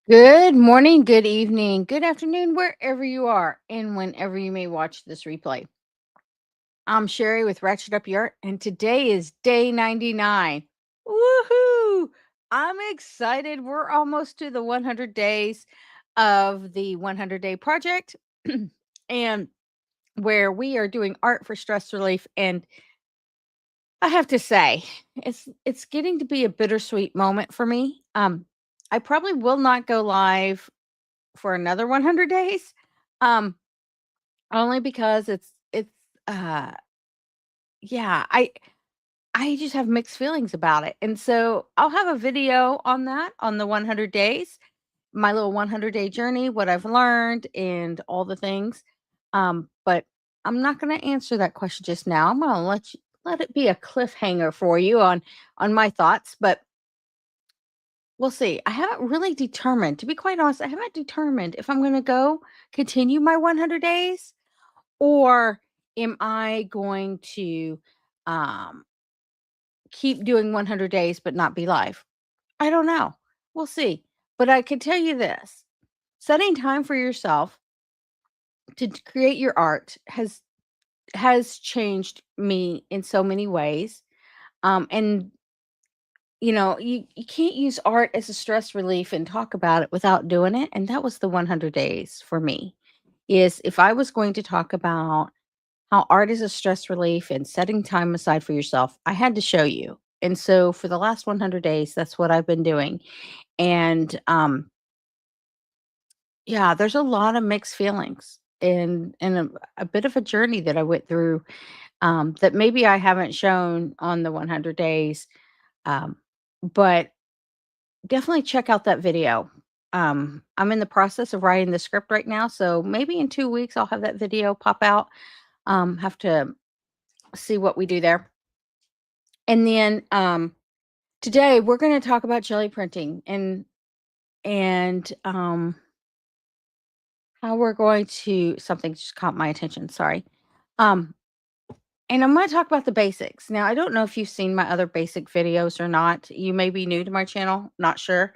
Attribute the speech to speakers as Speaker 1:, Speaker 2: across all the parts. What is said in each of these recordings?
Speaker 1: Good morning, good evening, good afternoon, wherever you are, and whenever you may watch this replay. I'm Sherry with Ratchet Up Your Art, and today is day 99. Woohoo! I'm excited. We're almost to the 100 days of the 100 day project, and where we are doing art for stress relief. And I have to say, it's getting to be a bittersweet moment for me. I probably will not go live for another 100 days. Um, Only because it's uh yeah, I just have mixed feelings about it. And so I'll have a video on that on the 100 days, my little 100 day journey, what I've learned and all the things. But I'm not going to answer that question just now. I'm going to let it be a cliffhanger for you on my thoughts, but we'll see. I haven't really determined, to be quite honest, I haven't determined if I'm going to go continue my 100 days. Or am I going to um, keep doing 100 days but not be live? I don't know. We'll see. But I can tell you this, setting time for yourself to create your art has changed me in so many ways. And you can't use art as a stress relief and talk about it without doing it. And that was the 100 days for me. Is if I was going to talk about how art is a stress relief and setting time aside for yourself, I had to show you. And so for the last 100 days, that's what I've been doing. And yeah, there's a lot of mixed feelings and a bit of a journey that I went through, that maybe I haven't shown on the 100 days. Um, but definitely check out that video. I'm in the process of writing the script right now. So maybe in 2 weeks, I'll have that video pop out. Have to see what we do there. And then today we're going to talk about jelly printing and how we're going to something just caught my attention, sorry. Um and I'm going to talk about the basics. Now, I don't know if you've seen my other basic videos or not. You may be new to my channel, not sure.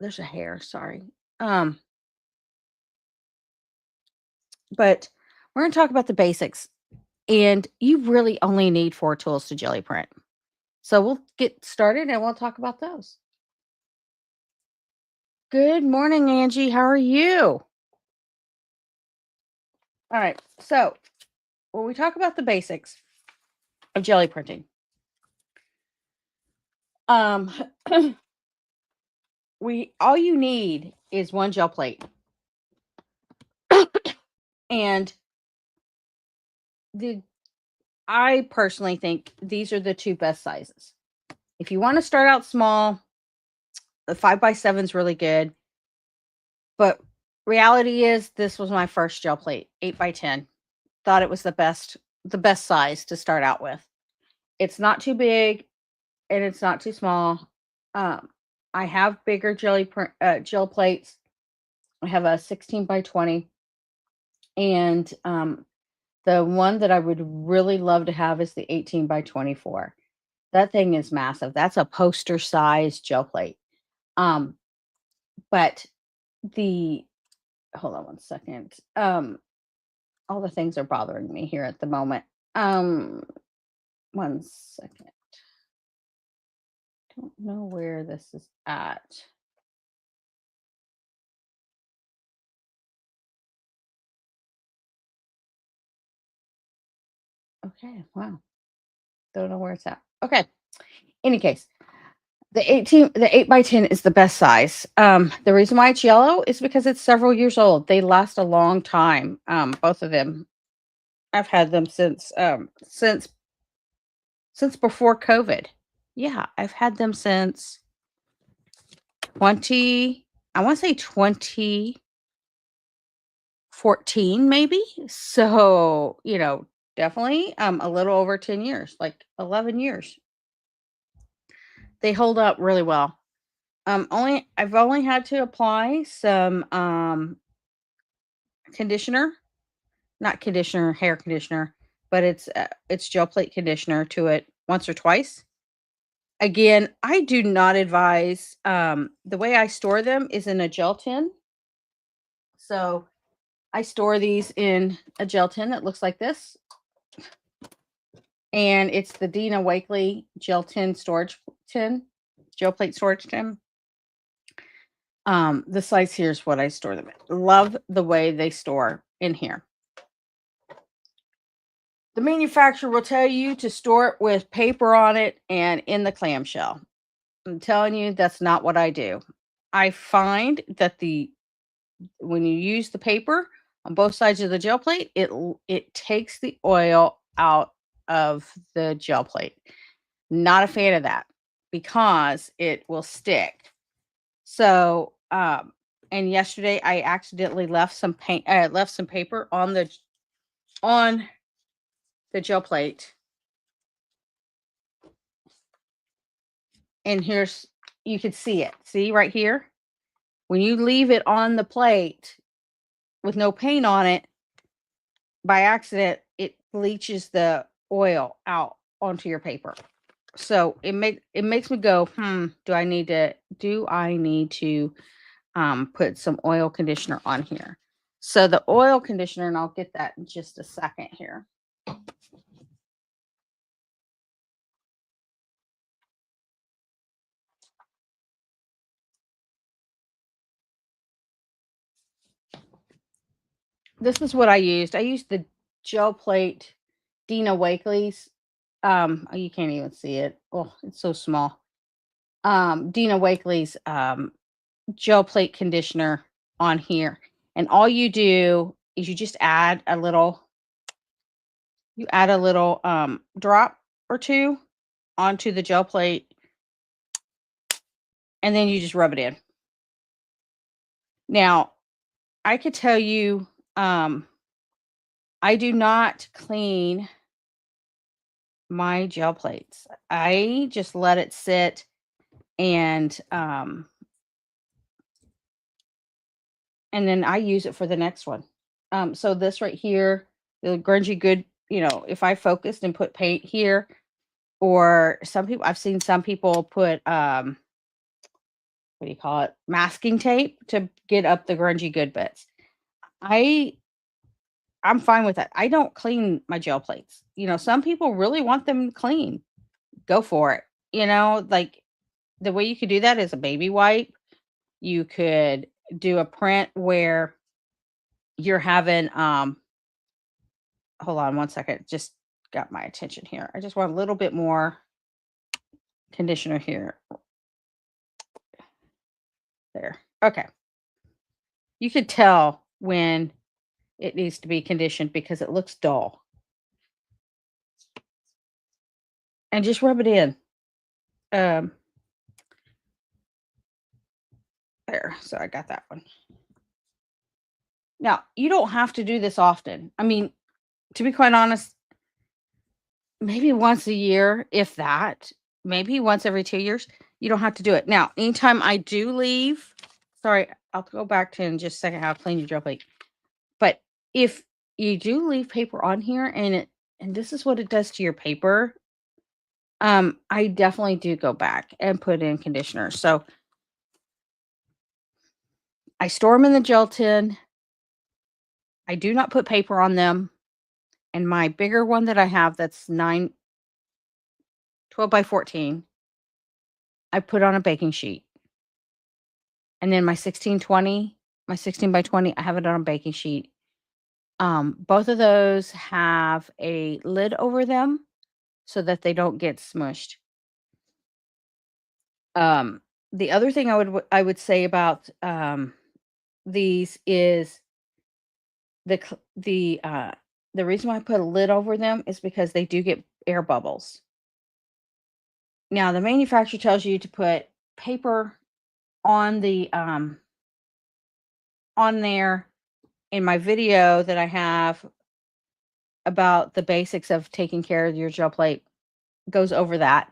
Speaker 1: There's a hair, sorry. Um but we're going to talk about the basics, and you really only need 4 tools to jelly print. So we'll get started and we'll talk about those. Good morning, Angie. How are you? All right. So, when we talk about the basics of jelly printing, um, we all you need is one gel plate, and the I personally think these are the two best sizes. If you want to start out small, the 5x7 is really good, but reality is this was my first gel plate, 8x10. Thought it was the best size to start out with. It's not too big and it's not too small. Um, I have bigger gel plates. I have a 16x20, and the one that I would really love to have is the 18x24. That thing is massive. That's a poster size gel plate. Um, but the hold on one second. All the things are bothering me here at the moment. Um, One second. Don't know where this is at. Okay, wow. Don't know where it's at. Okay. Any case, the 8x10 is the best size. The reason why it's yellow is because it's several years old. They last a long time. Both of them. I've had them since before COVID. Yeah, I've had them since 20, I want to say 2014 maybe. So, definitely a little over 10 years, like 11 years. They hold up really well. I've only had to apply some conditioner, not conditioner, hair conditioner, but it's gel plate conditioner to it once or twice. Again, I do not advise, the way I store them is in a gel tin. So I store these in a gel tin that looks like this. And it's the Dina Wakley gel tin storage tin, gel plate storage tin. The size here is what I store them in. Love the way they store in here. The manufacturer will tell you to store it with paper on it and in the clamshell. I'm telling you, that's not what I do. I find that when you use the paper on both sides of the gel plate, it takes the oil out of the gel plate. Not a fan of that because it will stick. So, and yesterday I accidentally left some paper on the gel plate. And you can see it. See right here? When you leave it on the plate with no paint on it, by accident, it leaches the oil out onto your paper. So it makes me go, do I need to put some oil conditioner on here? So the oil conditioner, and I'll get that in just a second here. This is what I used. I used the gel plate Dina Wakley's. Oh, you can't even see it. Oh, it's so small. Dina Wakley's gel plate conditioner on here. And all you do is you just add a little drop or two onto the gel plate, and then you just rub it in. Now, I could tell you, I do not clean my gel plates. I just let it sit and then I use it for the next one. So this right here, the grungy good, if I focused and put paint here, or I've seen some people put, what do you call it? Masking tape to get up the grungy good bits. I'm fine with that. I don't clean my gel plates. Some people really want them clean. Go for it. Like the way you could do that is a baby wipe. You could do a print where you're having hold on one second. Just got my attention here. I just want a little bit more conditioner here. There. Okay. You could tell when it needs to be conditioned because it looks dull. And just rub it in. There. So I got that one. Now, you don't have to do this often. I mean, to be quite honest, maybe once a year, if that, maybe once every 2 years. You don't have to do it. Now, anytime I do leave, sorry, I'll go back to in just a second how to clean your gel plate. But if you do leave paper on here and this is what it does to your paper, I definitely do go back and put in conditioner. So I store them in the gel tin. I do not put paper on them. And my bigger one that I have that's 12 by 14, I put on a baking sheet. And then my 16 by 20, I have it on a baking sheet. Both of those have a lid over them so that they don't get smushed. The other thing I would say about these is the reason why I put a lid over them is because they do get air bubbles. Now, the manufacturer tells you to put paper on there. In my video that I have about the basics of taking care of your gel plate, goes over that.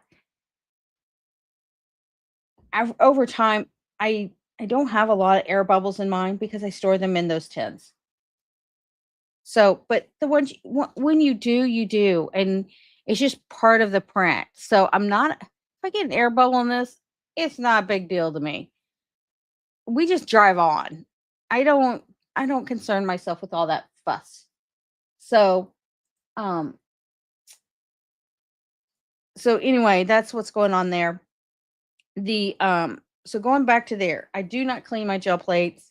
Speaker 1: Over time, I don't have a lot of air bubbles in mine because I store them in those tins. So, but the ones when you do, and it's just part of the print. So I get an air bubble in this, it's not a big deal to me. We just drive on. I don't I don't concern myself with all that fuss. So, um so anyway, that's what's going on there. So going back to there, I do not clean my gel plates.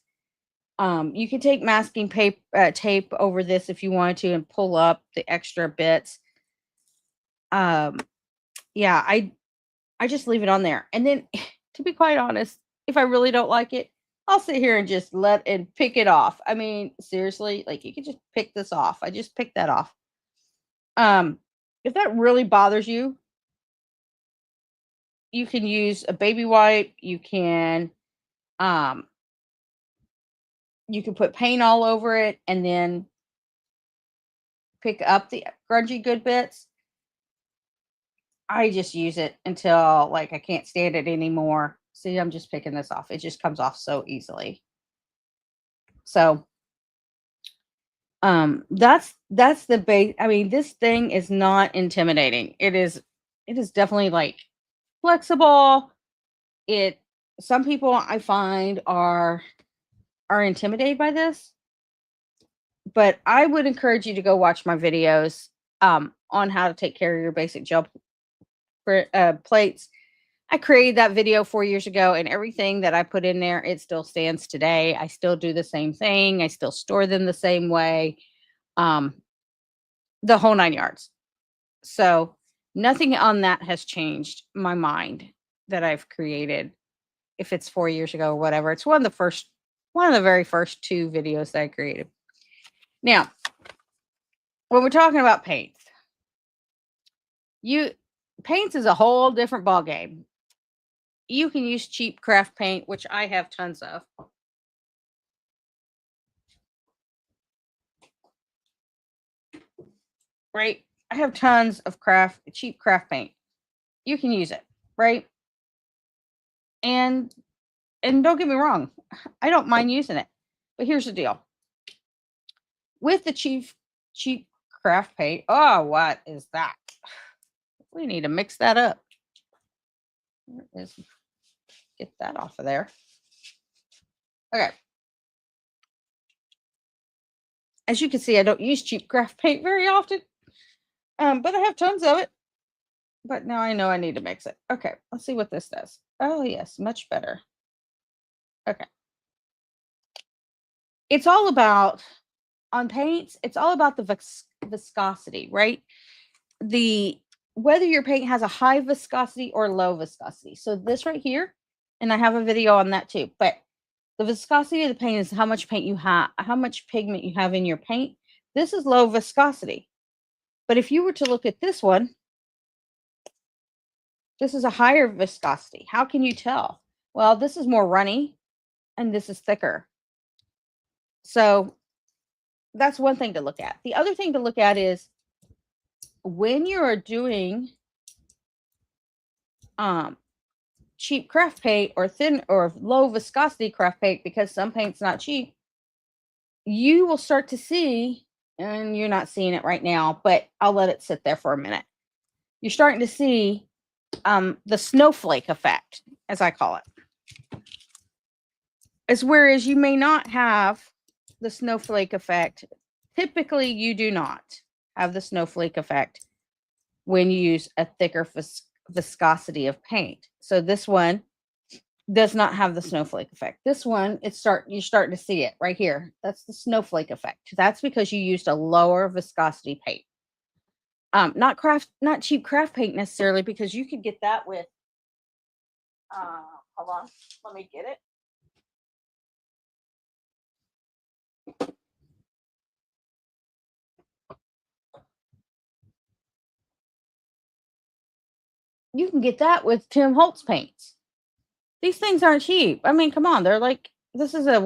Speaker 1: You can take masking tape over this if you wanted to and pull up the extra bits. Um, yeah, I just leave it on there. And then to be quite honest, if I really don't like it, I'll sit here and just let and pick it off. I mean, seriously, like you could just pick this off. I just picked that off. If that really bothers you, you can use a baby wipe. Um you can put paint all over it and then pick up the grungy good bits. I just use it until like I can't stand it anymore. See, I'm just picking this off. It just comes off so easily. So, that's the base. I mean, this thing is not intimidating. It is definitely like flexible. It Some people I find are intimidated by this, but I would encourage you to go watch my videos on how to take care of your basic gel plates. I created that video 4 years ago, and everything that I put in there, it still stands today. I still do the same thing. I still store them the same way. Um, the whole 9 yards. So nothing on that has changed my mind that I've created. If it's 4 years ago or whatever, it's one of the very first two videos that I created. Now, when we're talking about paints, you paints is a whole different ball game. You can use cheap craft paint, which I have tons of. Right? I have tons of cheap craft paint. You can use it, right? And don't get me wrong, I don't mind using it. But here's the deal. With the cheap craft paint, oh, what is that? We need to mix that up. Get that off of there. Okay. As you can see, I don't use cheap craft paint very often, but I have tons of it. But now I know I need to mix it. Okay, let's see what this does. Oh, yes, much better. Okay. It's all about, on paints, it's all about the viscosity, right? The Whether your paint has a high viscosity or low viscosity. So this right here, and I have a video on that too, but the viscosity of the paint is how much paint you have, how much pigment you have in your paint. This is low viscosity. But if you were to look at this one, this is a higher viscosity. How can you tell? Well, this is more runny and this is thicker. So that's one thing to look at. The other thing to look at is when you are doing cheap craft paint or thin or low viscosity craft paint, because some paint's not cheap, you will start to see, and you're not seeing it right now, but I'll let it sit there for a minute. You're starting to see the snowflake effect, as I call it. As whereas you may not have the snowflake effect. Typically, you do not have the snowflake effect when you use a thicker viscosity of paint. So this one does not have the snowflake effect. This one, you're starting to see it right here. That's the snowflake effect. That's because you used a lower viscosity paint. Not cheap craft paint necessarily, because you could get that with hold on, let me get it. You can get that with Tim Holtz paints. These things aren't cheap. I mean, come on, they're like, this is a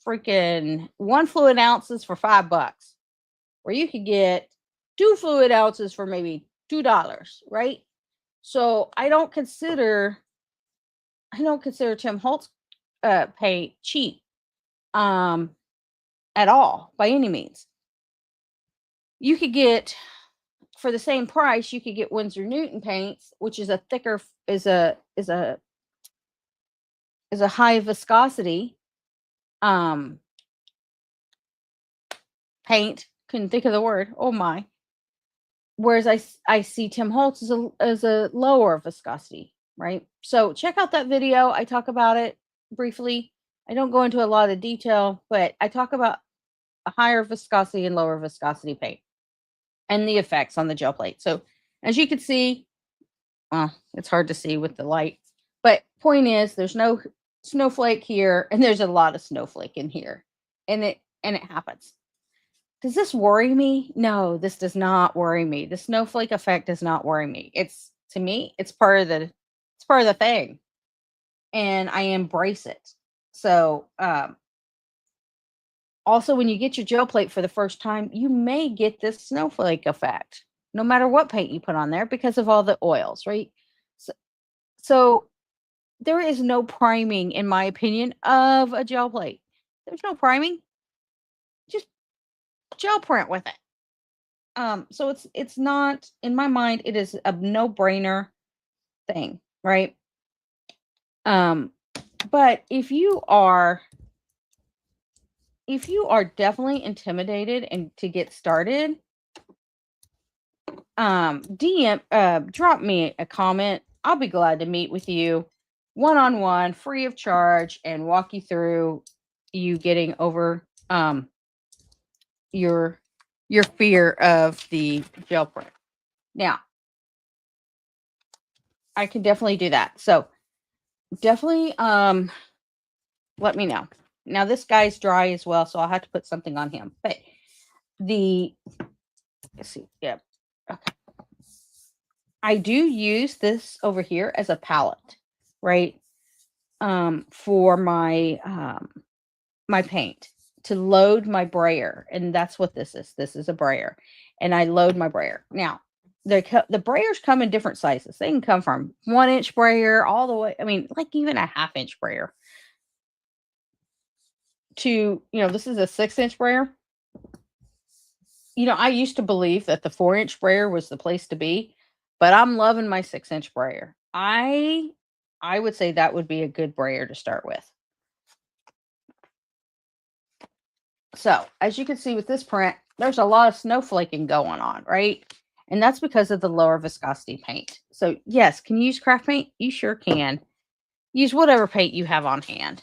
Speaker 1: freaking 1 fluid ounces for $5, where you could get 2 fluid ounces for maybe $2, right? So I don't consider Tim Holtz paint cheap at all by any means. You could get for the same price, you could get Winsor Newton paints, which is a thicker, is a high viscosity um paint. Couldn't think of the word. Oh my. Whereas I see Tim Holtz as a lower viscosity, right? So check out that video. I talk about it briefly. I don't go into a lot of detail, but I talk about a higher viscosity and lower viscosity paint and the effects on the gel plate. So as you can see, well, it's hard to see with the light, but point is there's no snowflake here and there's a lot of snowflake in here, and it happens. Does this worry me? No, this does not worry me. The snowflake effect does not worry me. It's, to me, it's part of the thing, and I embrace it. So, also, when you get your gel plate for the first time, you may get this snowflake effect, no matter what paint you put on there, because of all the oils, right? So there is no priming, in my opinion, of a gel plate. There's no priming. Just gel print with it. So it's not, in my mind, it is a no-brainer thing, right? But if you are definitely intimidated and to get started, drop me a comment. I'll be glad to meet with you one-on-one, free of charge, and walk you through you getting over your fear of the gel print. Now, I can definitely do that. So definitely let me know. Now this guy's dry as well, so I'll have to put something on him. But let's see, yeah. Okay. I do use this over here as a palette, right? For my my paint, to load my brayer, and that's what this is. This is a brayer, and I load my brayer. Now, the brayers come in different sizes. They can come from 1-inch brayer all the way. I mean, like even a 1/2-inch brayer. To, this is a 6-inch brayer. I used to believe that the 4-inch brayer was the place to be, but I'm loving my 6-inch brayer. I would say that would be a good brayer to start with. So, as you can see with this print, there's a lot of snowflaking going on, right? And that's because of the lower viscosity paint. So, yes, can you use craft paint? You sure can. Use whatever paint you have on hand.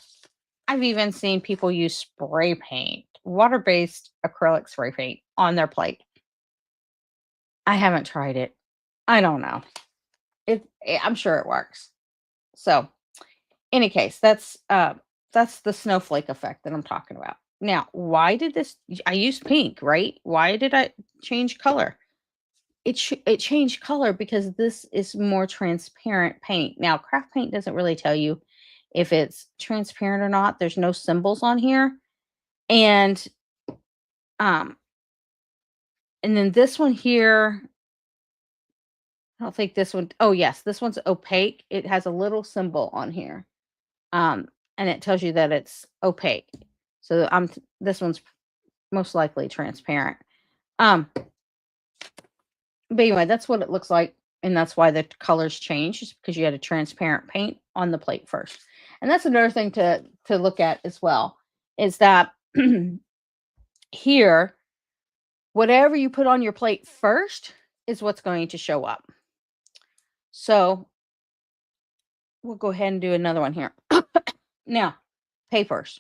Speaker 1: I've even seen people use spray paint, water-based acrylic spray paint on their plate. I haven't tried it. I don't know. I'm sure it works. So, any case, that's the snowflake effect that I'm talking about. Now, why did this? I used pink, right? Why did I change color? It changed color because this is more transparent paint. Now, craft paint doesn't really tell you if it's transparent or not. There's no symbols on here, and um, and then this one here. I don't think this one. Oh yes, this one's opaque. It has a little symbol on here, and it tells you that it's opaque. So this one's most likely transparent. But anyway, that's what it looks like, and that's why the colors change, is because you had a transparent paint on the plate first. And that's another thing to look at as well, is that here, whatever you put on your plate first is what's going to show up. So we'll go ahead and do another one here. Now, papers.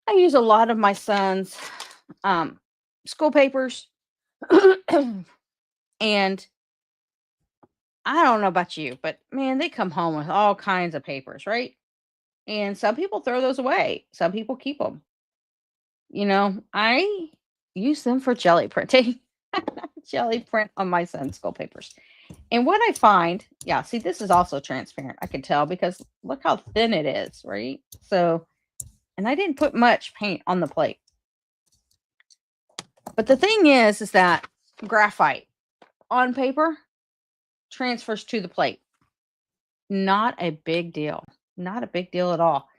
Speaker 1: I use a lot of my son's school papers. And I don't know about you, but man, they come home with all kinds of papers, right? And some people throw those away. Some people keep them. I use them for jelly printing. Jelly print on my son's school papers. And what I find, yeah, see, this is also transparent. I can tell because look how thin it is, right? So, and I didn't put much paint on the plate. But the thing is that graphite on paper transfers to the plate. Not a big deal. Not a big deal at all.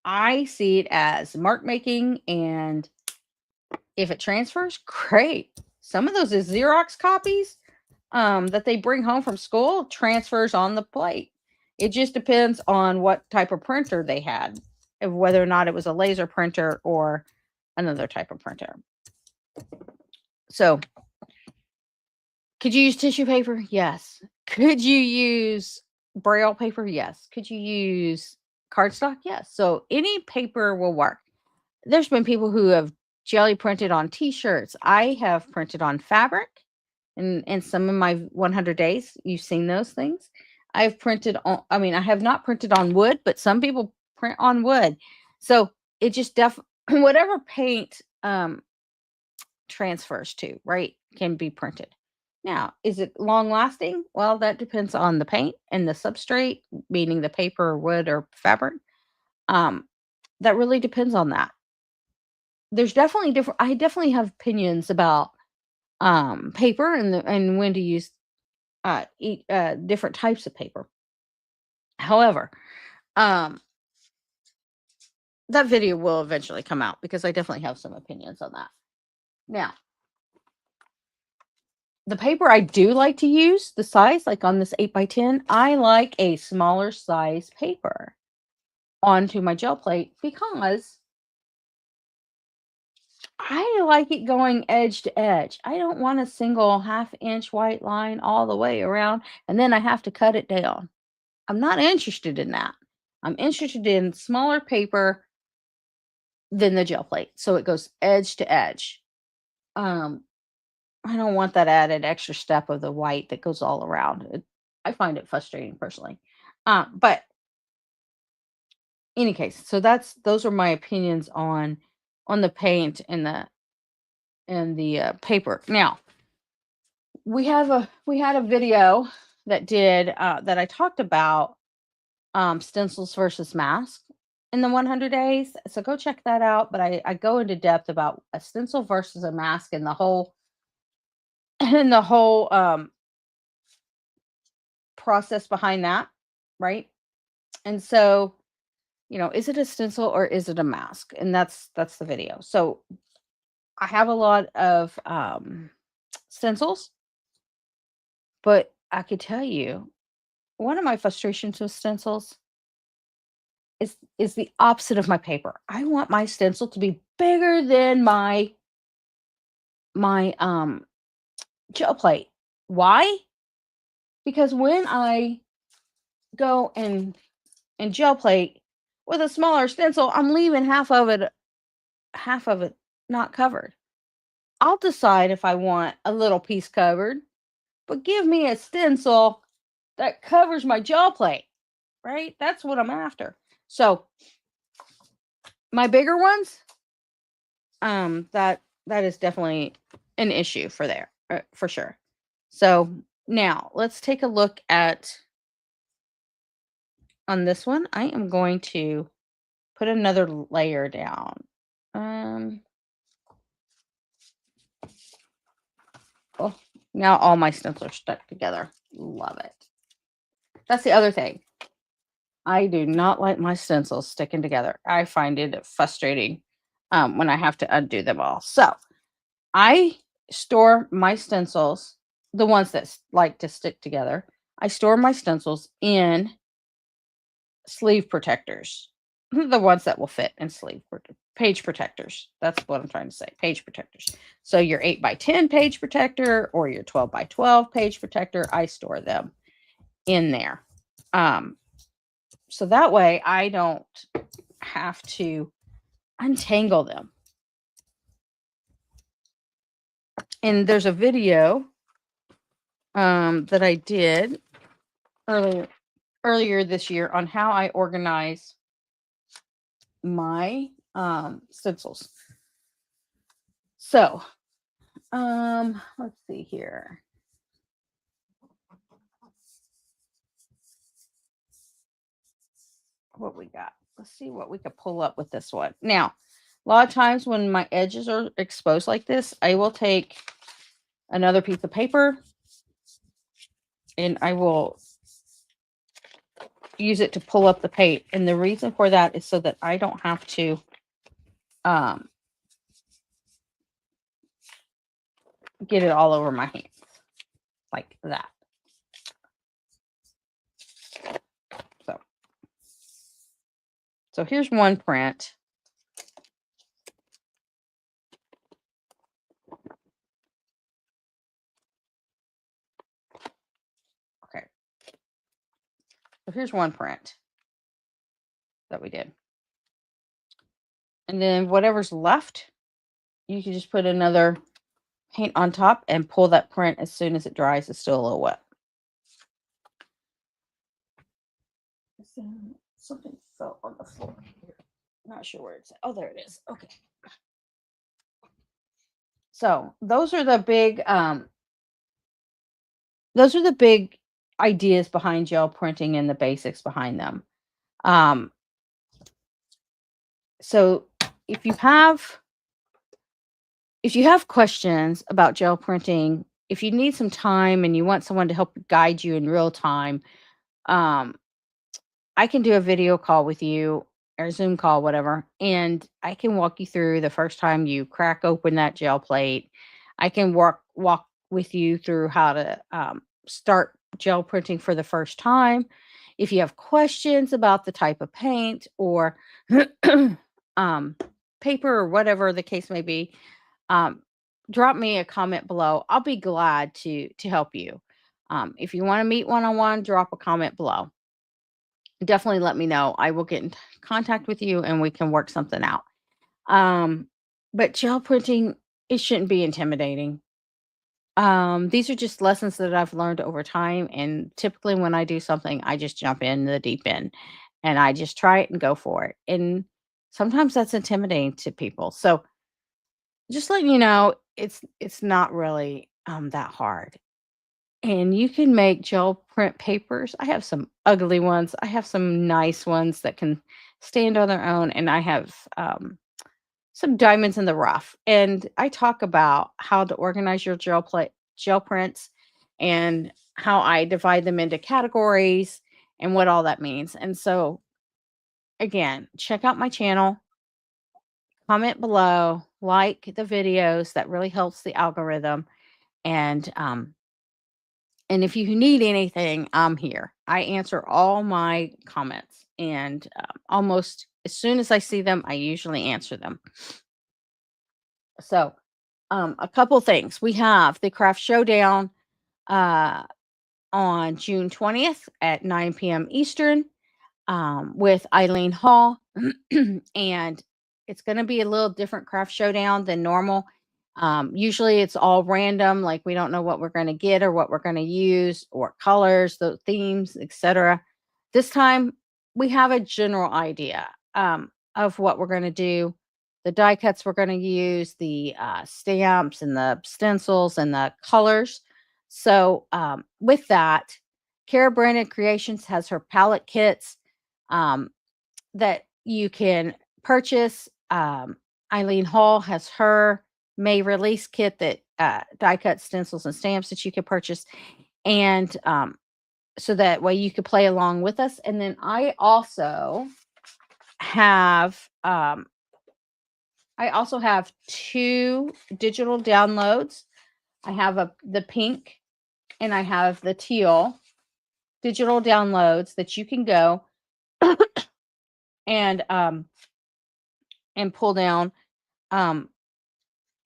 Speaker 1: I see it as mark making, and If it transfers, great. Some of those is Xerox copies that they bring home from school transfers on the plate. It just depends on what type of printer they had, of whether or not it was a laser printer or another type of printer. So, could you use tissue paper? Yes. Could you use braille paper? Yes. Could you use cardstock? Yes. So, any paper will work. There's been people who have jelly printed on t-shirts. I have printed on fabric in some of my 100 days. You've seen those things. I've printed on, I mean, I have not printed on wood, but some people print on wood. So it just whatever paint transfers to, right, can be printed. Now, is it long lasting? Well, that depends on the paint and the substrate, meaning the paper or wood or fabric. That really depends on that. There's definitely different, I definitely have opinions about paper and when to use different types of paper. However, um that video will eventually come out because I definitely have some opinions on that. Now, the paper I do like to use, the size, like on this 8x10, I like a smaller size paper onto my gel plate because I like it going edge to edge. I don't want a single half-inch white line all the way around and then I have to cut it down. I'm not interested in that. I'm interested in smaller paper than the gel plate, so it goes edge to edge. Um, I don't want that added extra step of the white that goes all around. I find it frustrating personally. But any case, so those are my opinions on the paint and the paper. Now we had a video that did that I talked about stencils versus masks in the 100 days. So go check that out. But I go into depth about a stencil versus a mask and the whole and the whole process behind that, right? And so, is it a stencil or is it a mask? And that's the video. So I have a lot of stencils, but I could tell you one of my frustrations with stencils is the opposite of my paper. I want my stencil to be bigger than my gel plate. Why? Because when I go and gel plate with a smaller stencil, I'm leaving half of it not covered. I'll decide if I want a little piece covered, but give me a stencil that covers my gel plate, right? That's what I'm after. So my bigger ones, that is definitely an issue for there, for sure. So now let's take a look at on this one. I am going to put another layer down. Oh, now all my stencils are stuck together. Love it. That's the other thing. I do not like my stencils sticking together. I find it frustrating when I have to undo them all. So I store my stencils, the ones that like to stick together. I store my stencils in sleeve protectors, the ones that will fit in page protectors. That's what I'm trying to say, page protectors. So your 8x10 page protector or your 12x12 page protector, I store them in there. So that way I don't have to untangle them. And there's a video that I did earlier this year on how I organize my stencils. So let's see here. What we got. Let's see what we could pull up with this one. Now, a lot of times when my edges are exposed like this, I will take another piece of paper and I will use it to pull up the paint. And the reason for that is so that I don't have to get it all over my hands like that. So, so here's one print. Okay. So here's one print that we did. And then whatever's left, you can just put another paint on top and pull that print as soon as it dries. It's still a little wet. Something fell on the floor here. Not sure where it's at. Oh, there it is. Okay. So those are the big ideas behind gel printing and the basics behind them. So if you have questions about gel printing, if you need some time and you want someone to help guide you in real time, I can do a video call with you or Zoom call, whatever, and I can walk you through the first time you crack open that gel plate. I can walk with you through how to start gel printing for the first time. If you have questions about the type of paint or paper or whatever the case may be, drop me a comment below. I'll be glad to help you. If you want to meet one-on-one, drop a comment below. Definitely let me know. I will get in contact with you and we can work something out. But gel printing, it shouldn't be intimidating. These are just lessons that I've learned over time. And typically when I do something, I just jump in the deep end and I just try it and go for it. And sometimes that's intimidating to people. So just letting you know, it's not really that hard. And you can make gel print papers. I have some ugly ones. I have some nice ones that can stand on their own. And I have some diamonds in the rough. And I talk about how to organize your gel prints and how I divide them into categories and what all that means. And so again, check out my channel, comment below, like the videos. That really helps the algorithm. And if you need anything, I'm here. I answer all my comments, and almost as soon as I see them, I usually answer them. So, a couple things. We have the Craft Showdown uh, on June 20th at 9 p.m. Eastern with Eileen Hall. And it's going to be a little different Craft Showdown than normal. Usually it's all random, like we don't know what we're going to get or what we're going to use or colors, the themes, etc. This time we have a general idea of what we're going to do, the die cuts we're going to use, the stamps and the stencils and the colors. So with that, Kara Brandon Creations has her palette kits that you can purchase. Eileen Hall has her May release kit that die cut stencils and stamps that you can purchase. And so that way you could play along with us. And then I also have two digital downloads. I have the pink and I have the teal digital downloads that you can go and pull down.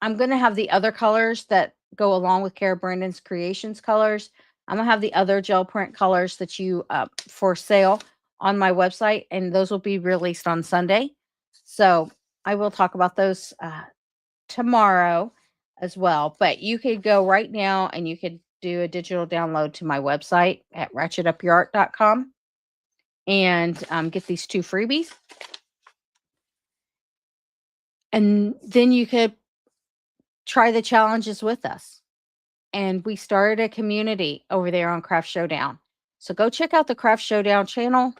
Speaker 1: I'm going to have the other colors that go along with Kara Brandon's Creations colors. I'm going to have the other gel print colors that you for sale on my website, and those will be released on Sunday. So I will talk about those tomorrow as well. But you could go right now and you could do a digital download to my website at ratchetupyourart.com and get these two freebies. And then you could try the challenges with us. And we started a community over there on Craft Showdown. So go check out the Craft Showdown channel.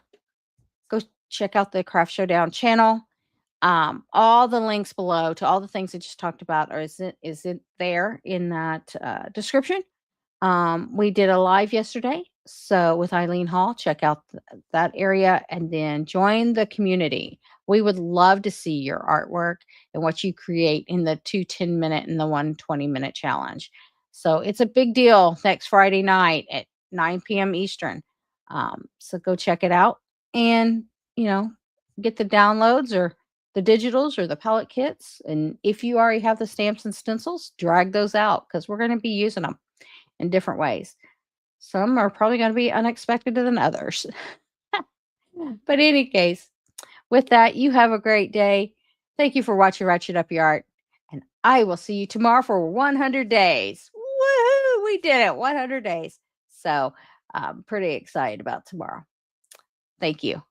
Speaker 1: Go check out the Craft Showdown channel. All the links below to all the things I just talked about is it there in that description. We did a live yesterday So with Eileen Hall, check out that area and then join the community. We would love to see your artwork and what you create in the 2 10-minute and the 1 20-minute challenge. So it's a big deal next Friday night at 9 p.m. Eastern. So go check it out and, you know, get the downloads or the digitals or the palette kits. And if you already have the stamps and stencils, drag those out because we're going to be using them in different ways. Some are probably going to be unexpected than others. But in any case, with that, you have a great day. Thank you for watching Ratchet Up Your Art. And I will see you tomorrow for 100 days. Woohoo! We did it, 100 days. So I'm pretty excited about tomorrow. Thank you.